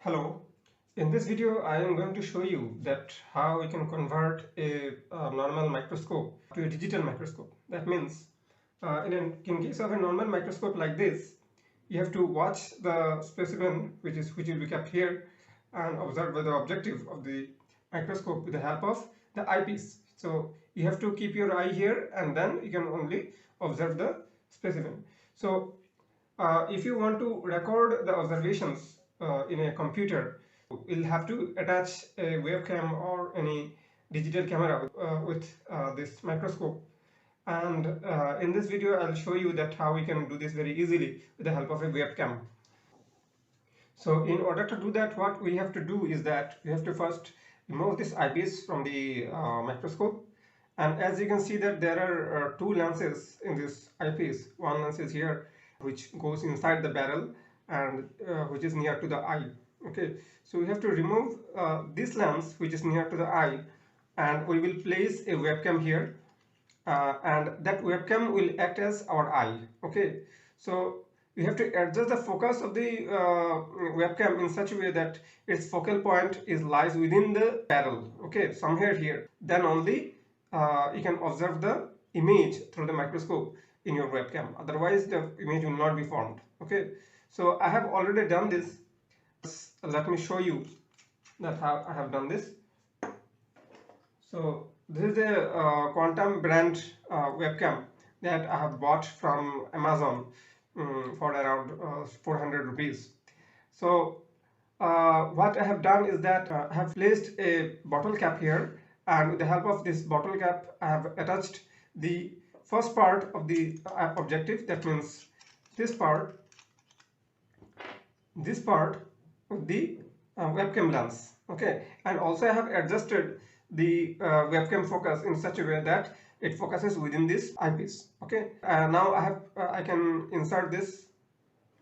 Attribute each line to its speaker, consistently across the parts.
Speaker 1: Hello. In this video, I am going to show you that how we can convert a normal microscope to a digital microscope. That means, in case of a normal microscope like this, you have to watch the specimen which will be kept here and observe with the objective of the microscope with the help of the eyepiece. So you have to keep your eye here, and then you can only observe the specimen. So if you want to record the observations in a computer, you'll have to attach a webcam or any digital camera with this microscope. And in this video, I'll show you that how we can do this very easily with the help of a webcam. So in order to do that, what we have to do is that we have to first remove this eyepiece from the microscope. And as you can see that there are two lenses in this eyepiece. One lens is here, which goes inside the barrel, and which is near to the eye. Okay, so we have to remove this lens which is near to the eye, and we will place a webcam here, and that webcam will act as our eye. Okay, so we have to adjust the focus of the webcam in such a way that its focal point lies within the barrel. Okay, somewhere here. Then only you can observe the image through the microscope in your webcam. Otherwise, the image will not be formed. Okay, so I have already done this. Let me show you that how I have done this. So this is a Quantum brand webcam that I have bought from Amazon for around 400 rupees. So what I have done is that I have placed a bottle cap here, and with the help of this bottle cap I have attached the first part of the objective. That means this part of the webcam lens. Okay, and also I have adjusted the webcam focus in such a way that it focuses within this eyepiece. Okay, now I can insert this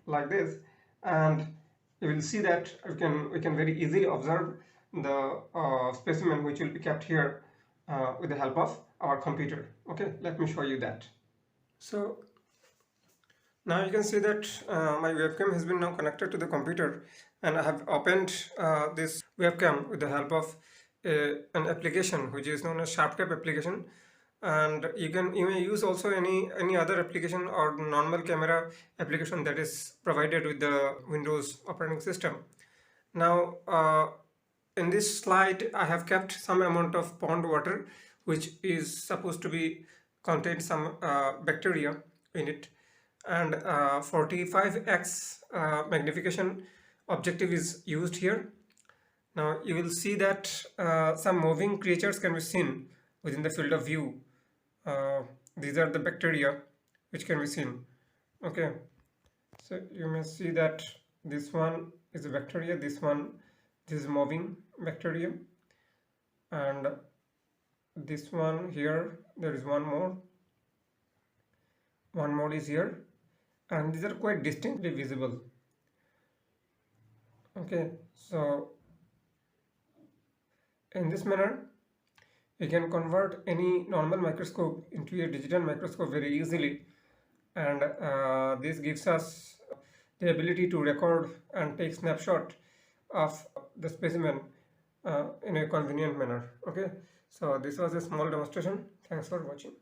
Speaker 1: like this, and you will see that we can very easily observe the specimen which will be kept here with the help of our computer. Okay, let me show you that. So now you can see that my webcam has been now connected to the computer, and I have opened this webcam with the help of an application which is known as SharpCap application. And you may use also any other application or normal camera application that is provided with the Windows operating system. Now in this slide I have kept some amount of pond water which is supposed to be contain some bacteria in it, and 45x magnification objective is used here. Now you will see that some moving creatures can be seen within the field of view. These are the bacteria which can be seen. Okay, so you may see that this one is a bacteria, this is moving bacteria, and this one here, there is one more is here, and these are quite distinctly visible. Okay, so in this manner you can convert any normal microscope into a digital microscope very easily, and this gives us the ability to record and take snapshot of the specimen in a convenient manner. Okay, so this was a small demonstration. Thanks for watching.